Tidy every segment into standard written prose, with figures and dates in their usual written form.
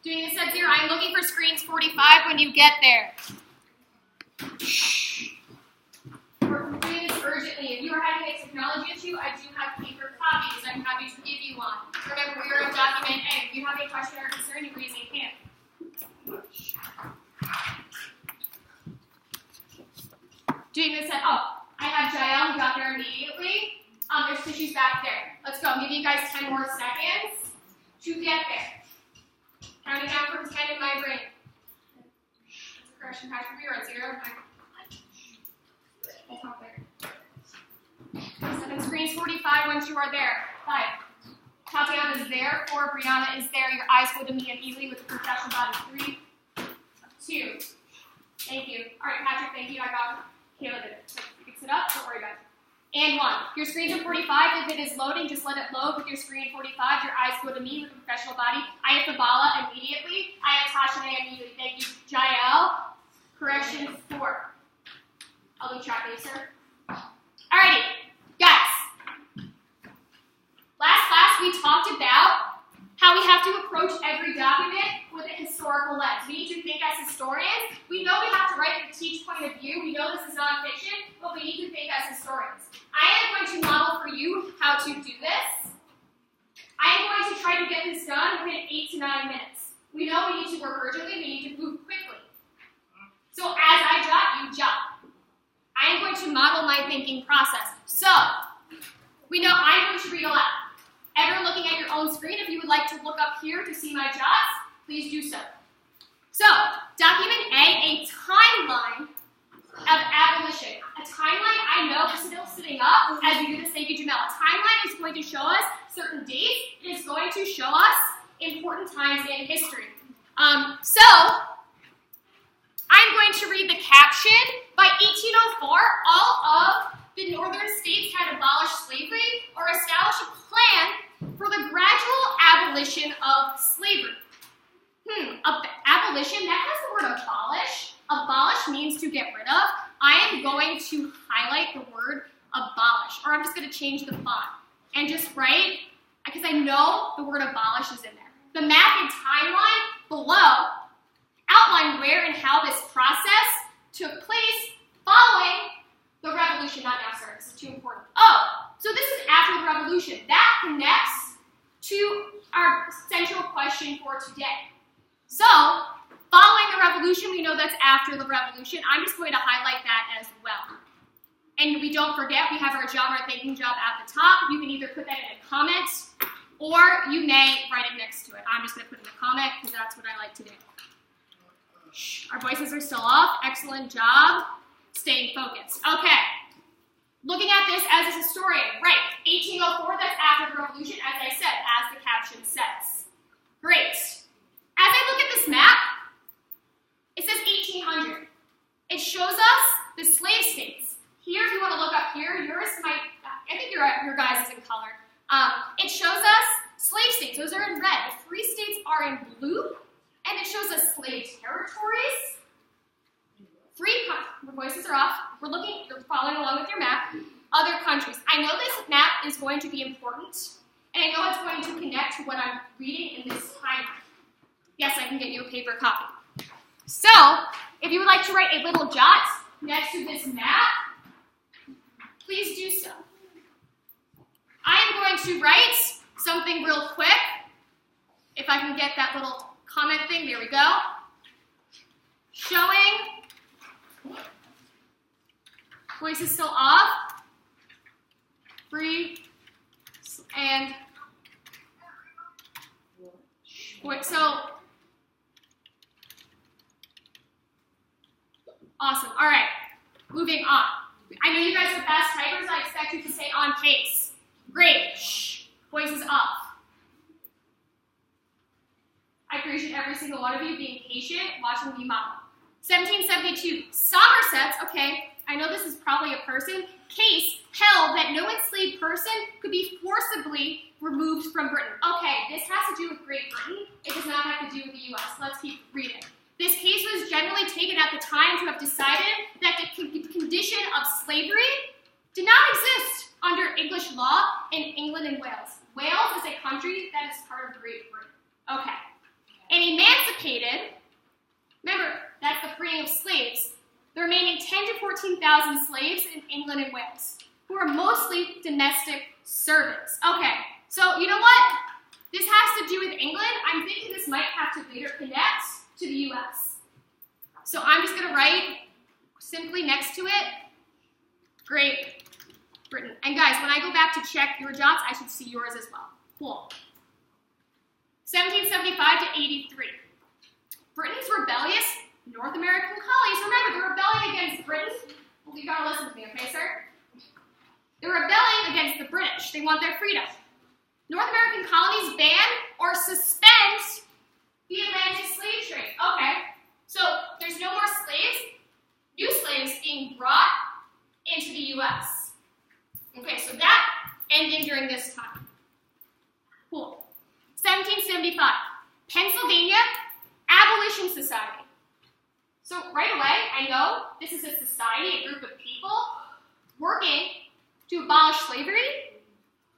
Doing this at 0. I'm looking for screens 45 when you get there. We're doing this urgently. If you are having a technology issue, I do have paper copies. I'm happy to give you one. Remember, we are in document A. If you have a question or concern, you raise a hand. Doing this at, I have Jael who got there immediately. There's tissues back there. Let's go. I'm giving you guys 10 more seconds to get there. Counting down from 10 in my brain. That's a correction, Patrick. We are at 0. That's not there. 7 screens, 45 once you are there. 5. Tatiana is there. 4. Brianna is there. Your eyes go to me immediately with the professional body. 3, 2. Thank you. All right, Patrick, thank you. I got it. Kayla did it. So you can sit up. Don't worry about it. And 1. Your screens are 45. If it is loading, just let it load with your screen 45. Your eyes go to me with the professional body. I have Fabala immediately. I have Tasha immediately. Thank you. Jael. Correction 4. I'll be track of you, sir. Alrighty. Guys. Last class, we talked about how we have to approach every document with a historical lens. We need to think as historians. We know we have to write from a teach point of view. We know this is nonfiction, but we need to think as historians. I am going to model for you how to do this. I am going to try to get this done within 8 to 9 minutes. We know we need to work urgently. We need to move quickly. So as I jot, you jot. I am going to model my thinking process. So, we know I'm going to read aloud. Everyone looking at your own screen, if you would like to look up here to see my jots, please do so. So, document A timeline of abolition. A timeline, I know, we're still sitting up as we do this. Thank you, Jamel. A timeline is going to show us certain dates. It is going to show us important times in history. So, I'm going to read the caption. By 1804, all of the northern states had abolished slavery or established a plan for the gradual abolition of slavery. Abolition, that has the word abolish. Abolish means to get rid of. I am going to highlight the word abolish, or I'm just going to change the font and just write, because I know the word abolish is in there. The map and timeline below outline where and how this process took place following the revolution. Not now, sir. This is too important. So this is after the revolution. That connects to our central question for today. So, following the revolution, we know that's after the revolution. I'm just going to highlight that as well. And we don't forget, we have our job, our thinking job at the top. You can either put that in a comment, or you may write it next to it. I'm just going to put it in a comment, because that's what I like to do. Our voices are still off. Excellent job. Staying focused. Okay. Looking at this as a historian. Right. 1804, that's after the revolution, as I said, as the caption says. Great. As I look at this map, it says 1800. It shows us the slave states. Here, if you want to look up here, yours might, I think your guys is in color. It shows us slave states. Those are in red. The free states are in blue. And it shows us slave territories. Your voices are off. You're following along with your map. Other countries. I know this map is going to be important, and I know it's going to connect to what I'm reading in this timeline. Yes, I can get you a paper copy. So, if you would like to write a little jot next to this map, please do so. I am going to write something real quick. If I can get that little comment thing, there we go. Showing. Voice is still off. Free. And. So. Awesome. All right. Moving on. I know you guys are fast typers. I expect you to say on pace. Great. Shh. Voice is off. I appreciate every single one of you being patient, watching me model. 1772, Somerset's, okay, I know this is probably a person, case held that no enslaved person could be forcibly removed from Britain. Okay, this has to do with Great Britain. It does not have to do with the U.S. Let's keep reading. This case was generally taken at the time to have decided that the condition of slavery did not exist under English law in England and Wales. Wales is a country that is part of Great Britain. Okay. And a man freeing of slaves, the remaining 10,000 to 14,000 slaves in England and Wales, who are mostly domestic servants. Okay, so you know what? This has to do with England. I'm thinking this might have to later connect to the US. So I'm just going to write simply next to it, Great Britain. And guys, when I go back to check your jobs, I should see yours as well. Cool. 1775 to 83. Britain's rebellious North American colonies. Remember, they're rebelling against Britain. Well, you gotta listen to me, okay, sir? They're rebelling against the British. They want their freedom. North American colonies ban or suspend the Atlantic slave trade. Okay, so there's no more slaves, new slaves being brought into the U.S. Okay, so that ending during this time. Cool. 1775, Pennsylvania Abolition Society. So right away, I know this is a society, a group of people working to abolish slavery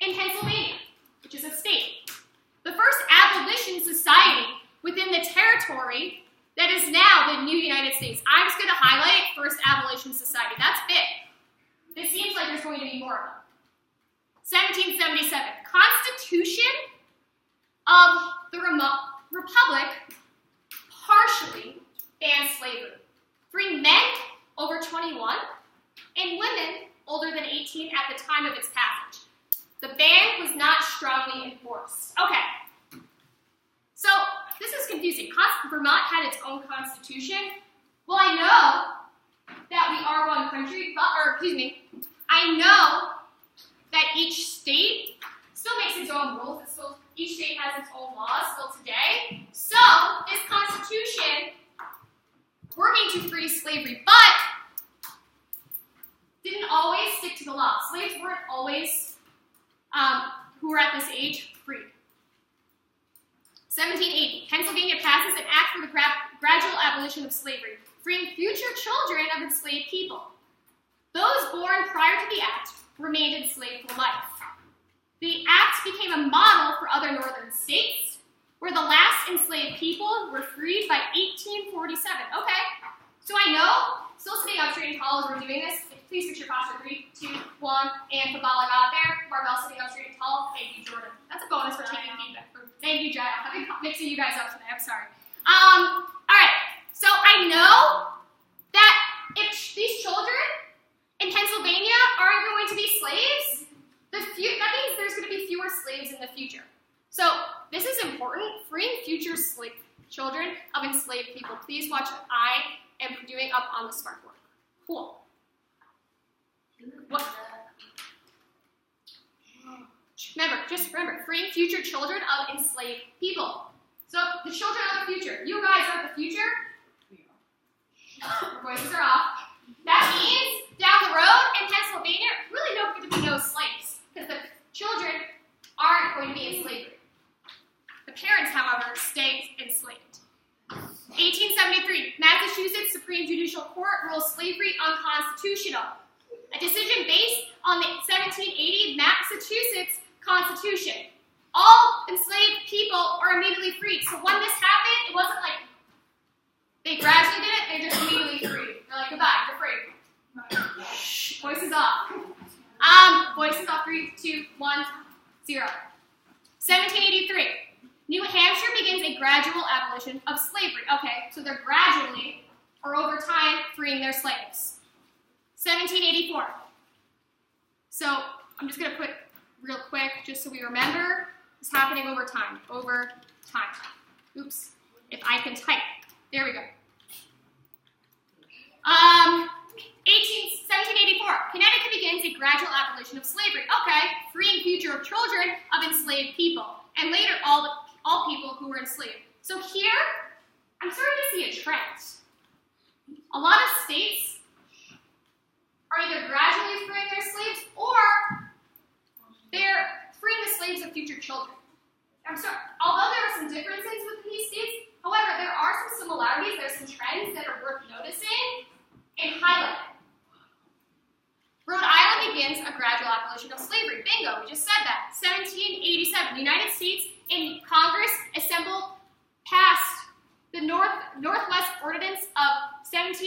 in Pennsylvania, which is a state. The first abolition society within the territory that is now the new United States. I'm just going to highlight First Abolition Society. That's big. It seems like there's going to be more of them. 1777, Constitution of the Republic partially bans slavery, freeing men over 21 and women older than 18 at the time of its passage. The ban was not strongly enforced. Okay, so this is confusing. Vermont had its own constitution. Well, I know that we are one country, I know that each state still makes its own rules. Each state has its own laws still today. So this constitution, working to free slavery, but didn't always stick to the law. Slaves weren't always, who were at this age, free. 1780, Pennsylvania passes an act for the gradual abolition of slavery, freeing future children of enslaved people. Those born prior to the act remained enslaved for life. The act became a model for other northern states, where the last enslaved people were freed by 1847. Okay, so I know, still sitting up straight and tall as we're doing this. Please fix your posture. 3, 2, 1, and Fabala got there. Barbell sitting up straight and tall. Thank you, Jordan. That's a bonus for taking feedback. Thank you, Jai. I've been mixing you guys up today. I'm sorry. All right, so I know that if these children in Pennsylvania aren't going to be slaves, that means there's going to be fewer slaves in the future. So this is important. Freeing future children of enslaved people. Please watch what I am doing up on the smartboard. Cool. What? Remember, freeing future children of enslaved people. So the children are the future. You guys are the future. Your voices are off. That means down the road in Pennsylvania, really no going to be no slaves, because the children aren't going to be in slavery. The parents, however, stay enslaved. 1873, Massachusetts Supreme Judicial Court rules slavery unconstitutional. A decision based on the 1780 Massachusetts Constitution. All enslaved people are immediately freed. So when this happened, it wasn't like they gradually did it, they're just immediately freed. They're like, goodbye, you're free. Shh, voices off. Voices off, 3, 2, 1, 0. 1783. New Hampshire begins a gradual abolition of slavery. Okay, so they're gradually, or over time, freeing their slaves. 1784. So I'm just going to put real quick, just so we remember, it's happening over time. Over time. Oops. If I can type. There we go. 1784. Connecticut begins a gradual abolition of slavery. Okay, freeing future children of enslaved people, and later all people who were enslaved. So here, I'm starting to see a trend. A lot of states are either gradually freeing their slaves, or they're freeing the slaves of future children. Although there are some differences within these states, however, there are some similarities, there's some trends that are worth noticing and highlighting. Rhode Island begins a gradual abolition of slavery. Bingo, we just said that. 1787, the United States in Congress passed the Northwest Ordinance of 1787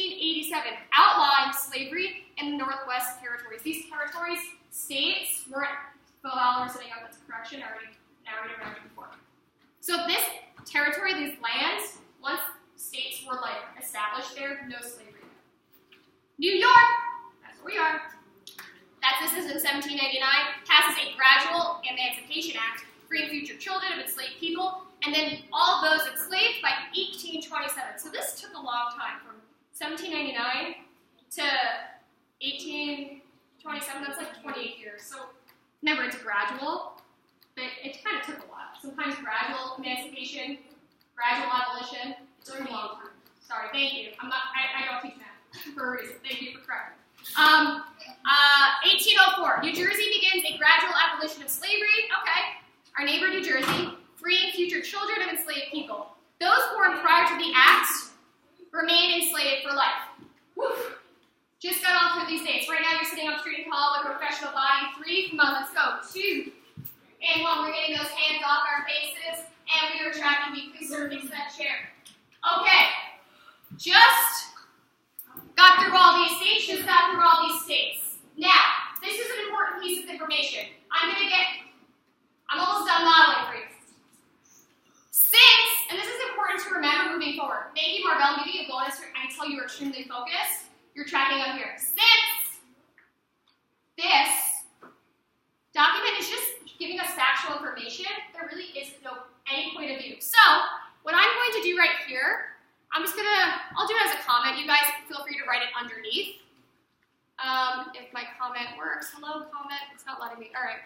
territory, these lands, once states were like established there, no slavery. New York, that's where we are. This is in 1799, passes a gradual Emancipation Act, freeing future children of enslaved people, and then all those enslaved by 1827. So this took a long time, from 1799 to 1827, that's like 28 years. So remember, it's gradual, but it kind of took a while. Sometimes gradual emancipation, gradual abolition, it took a long time. Sorry, thank you. I don't teach math for a reason. Thank you for correcting. 1804, New Jersey begins a gradual abolition of slavery. Okay, our neighbor New Jersey, freeing future children of enslaved people. Those born prior to the act remain enslaved for life. Woof. Just got off through these dates. Right now you're sitting up straight and tall with a professional body. 3, come on, let's go. 2. And while we're getting those hands off our faces, and we are tracking you, please sort of fix that chair. Okay, just got through all these states, Now, this is an important piece of information. I'm almost done modeling for you. Since, and this is important to remember moving forward. Thank you, Marvell. I'm giving you a bonus. I can tell you are extremely focused. You're tracking up here. Since this document is just giving us factual information, there really is any point of view. So, what I'm going to do right here, I'll do it as a comment. You guys feel free to write it underneath. If my comment works. Hello, comment. It's not letting me. All right.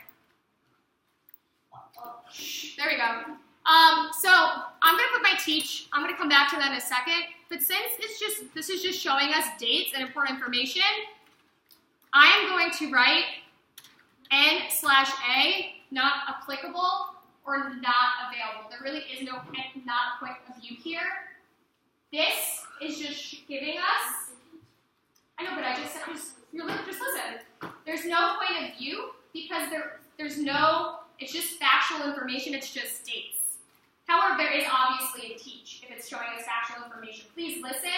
There we go. So I'm going to put my teach. I'm going to come back to that in a second. But since this is just showing us dates and important information, I am going to write N/A, not applicable or not available. There really is no not point of view here. This is just giving us, I know, but just listen. There's no point of view because there's no, it's just factual information, it's just dates. However, there is obviously a teach if it's showing us factual information. Please listen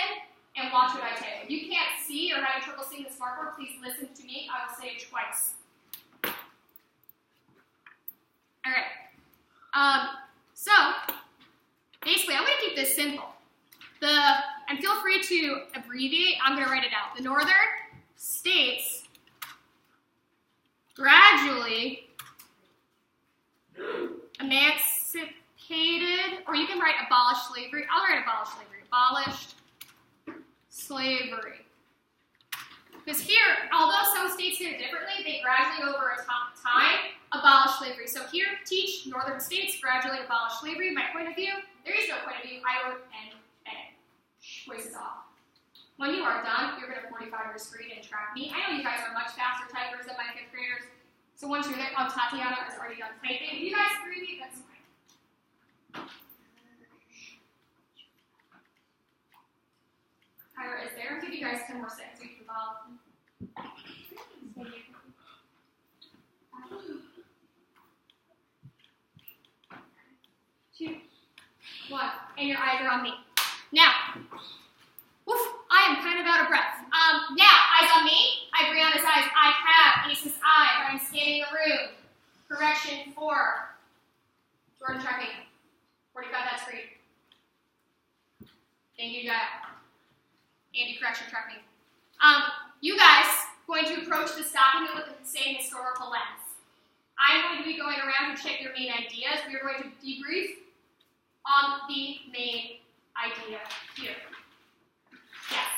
and watch what I say. If you can't see or having trouble seeing the smartboard, please listen to me. I will say it twice. All right. So, basically, I'm going to keep this simple. And feel free to abbreviate. I'm going to write it out. The northern states gradually emancipated, or you can write abolished slavery. I'll write abolished slavery. Abolished slavery. Because here, although some states did it differently, they gradually over a time abolished slavery. So here, teach northern states gradually abolished slavery. My point of view, there is no point of view. I wrote N/A. Voices off. When you are done, you're going to 45 your screen and track me. I know you guys are much faster typers than my 5th graders. So once you're there, Tatiana is already done typing. If you guys agree, that's fine. Kyra is there. I'll give you guys 10 more seconds so you can follow. 2, 1, and your eyes are on me. Now, woof, I am kind of out of breath. Now, eyes on me. I have Brianna's eyes. I have Ace's eyes. I'm scanning the room. Correction 4. Jordan, check me. 45 that screen. Thank you, Jaya. Andy, correction, check me. You guys going to approach this document with the same historical lens. I'm going to be going around to check your main ideas. We are going to debrief on the main idea here. Yes.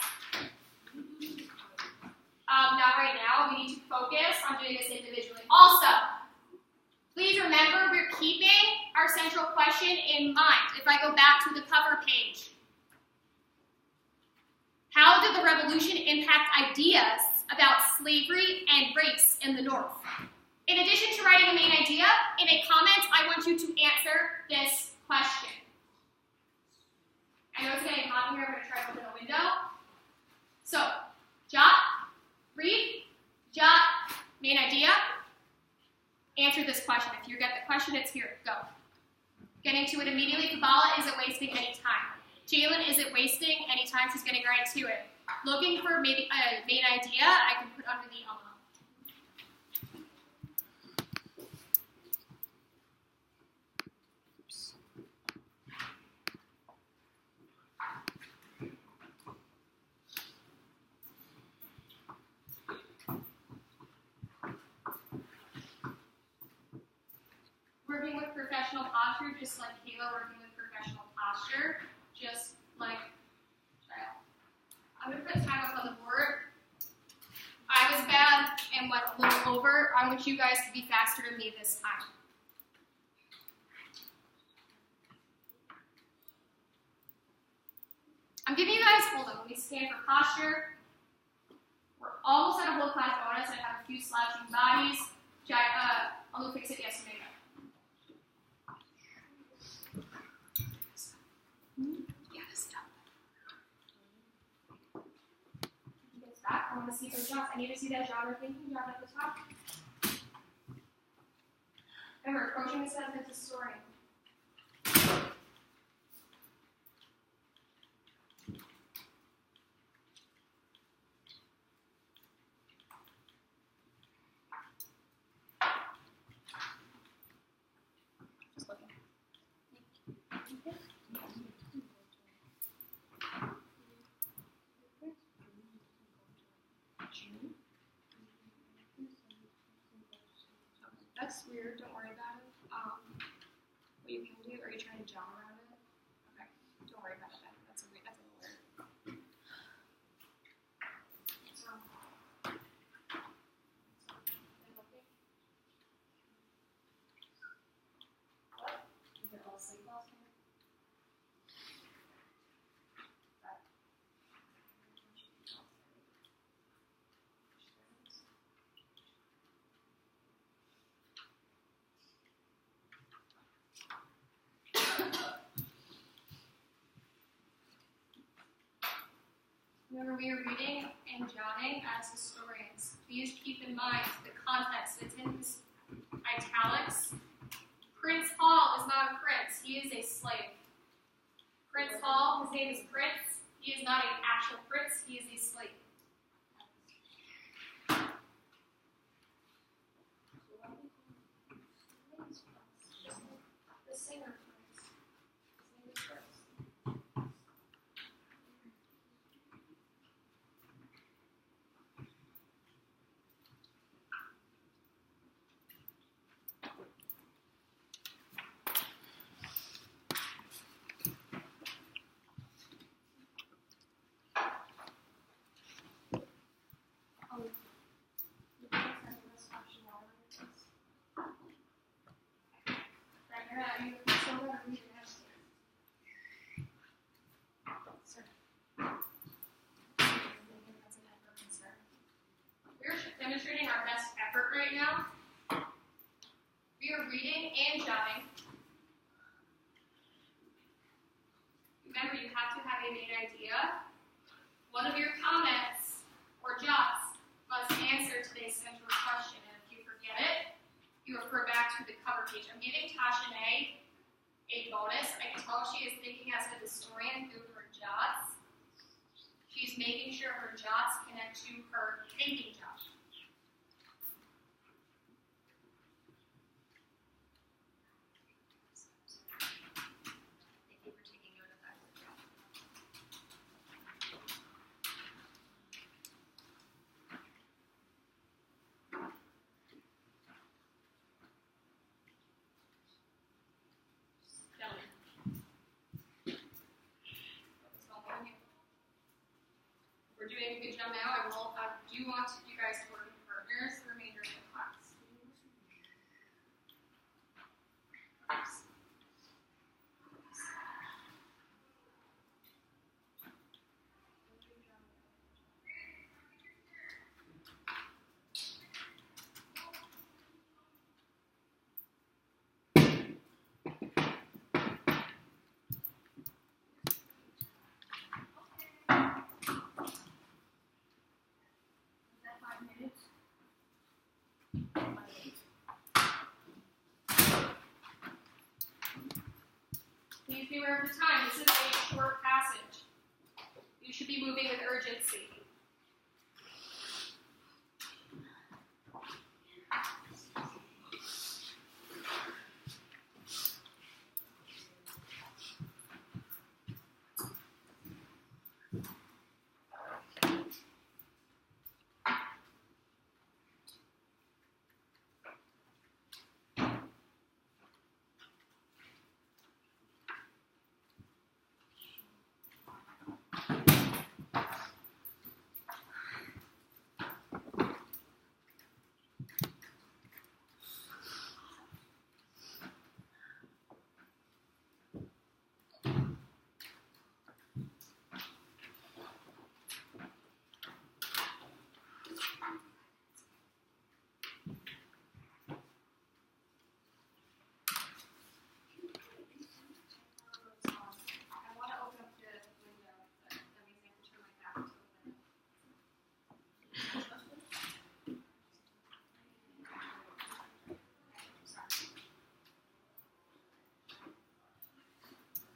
Not right now. We need to focus on doing this individually. Also, please remember we're keeping our central question in mind. If I go back to the cover page, how did the revolution impact ideas about slavery and race in the North? In addition to writing a main idea, in a comment, I want you to answer this question. I know it's getting hot in here. I'm going to try to open a window. So, jot, read, jot, main idea. Answer this question. If you get the question, it's here. Go. Getting to it immediately. Kabbalah isn't wasting any time. Jalen isn't wasting any time. She's getting right to it. Looking for maybe a main idea, I can put under the professional posture, just like Kayla working with professional posture, just like child. I'm going to put time up on the board. I was bad and went a little over. I want you guys to be faster than me this time. I'm giving you guys, hold on, let me stand for posture. We're almost at a whole class bonus. I have a few slouching bodies. I'll go fix it yesterday. Yeah, stop. Get back. I want to see those jaws. I need to see that jaw thinking jaw at the top. Remember, approaching this as a historian. That's weird, don't worry about it. What you can do, are you trying to jaw around it? Okay, don't worry about it then. That's a little weird. So, what? Is there all sleep loss here? Remember, we are reading and jotting as historians. Please keep in mind the context. It's in this italics. Prince Hall is not a prince. He is a slave. Prince Hall, his name is Prince. He is not an actual prince. He is a slave. The singer Prince. His name is Prince. We're demonstrating our best effort right now. We are reading and jotting. Remember, you have to have a main idea. One of your comments or jots must answer today's central question, and if you forget it, you refer back to the cover page. I'm giving Tasha May a bonus. I can tell she is thinking as a historian through her jots. She's making sure her jots connect to her thinking jots. Thank you for taking note of that. We're doing a good job now. I do want you guys to work with partners the remainder of the class. Please be aware of the time. This is a short passage. You should be moving with urgency.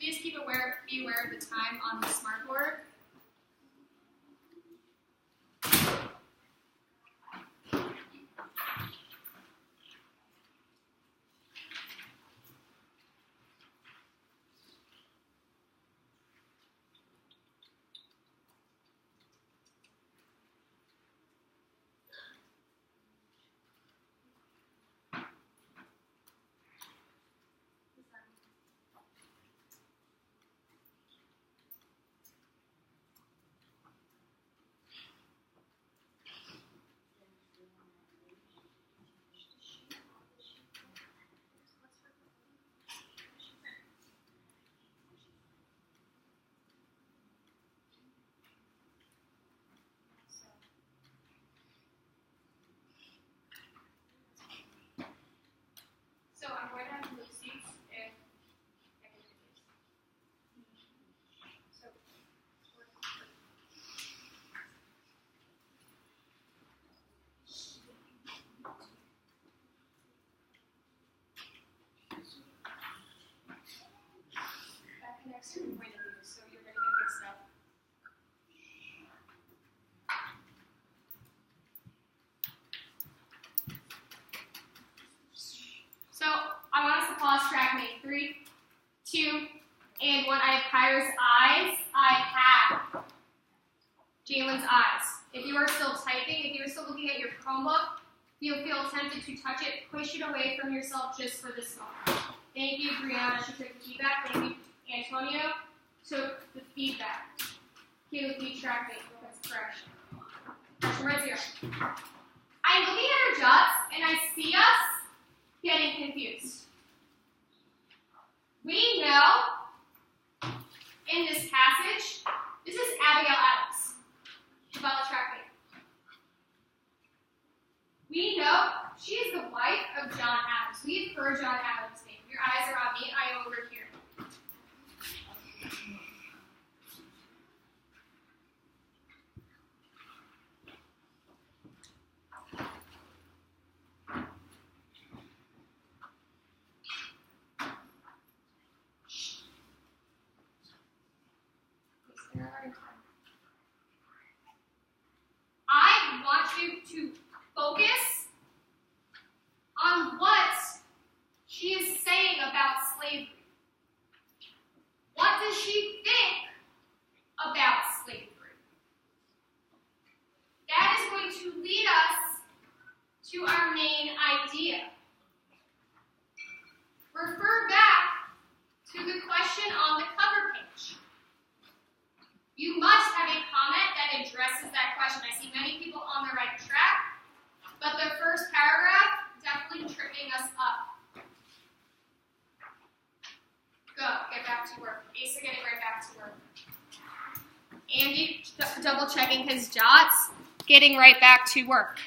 Please be aware of the time on the smartboard. So I'm going to have to move seats if I can do this. So, that connects to the point of view, so you're going to get mixed up. So I want us to pause track me. 3, 2, and 1. I have Kyra's eyes. I have Jalen's eyes. If you are still typing, if you are still looking at your Chromebook, you'll feel tempted to touch it. Push it away from yourself just for this moment. Thank you, Brianna. She took the feedback. Thank you, Antonio. Took the feedback. Caleb, keep tracking. That's correction. Question right here. I'm looking at our dots, and I see us getting confused. We know in this passage, this is Abigail Adams. Follow track me. We know she is the wife of John Adams. We have heard John Adams' name. Your eyes are on me. I am over here. I want you to focus on what she is saying about slavery. What does she think about slavery? That is going to lead us to our main idea. Refer back to the question on the cover page. You must have a comment that addresses that question. I see many people on the right track, but the first paragraph definitely tripping us up. Go, get back to work. Asa getting right back to work. Andy double checking his dots, getting right back to work.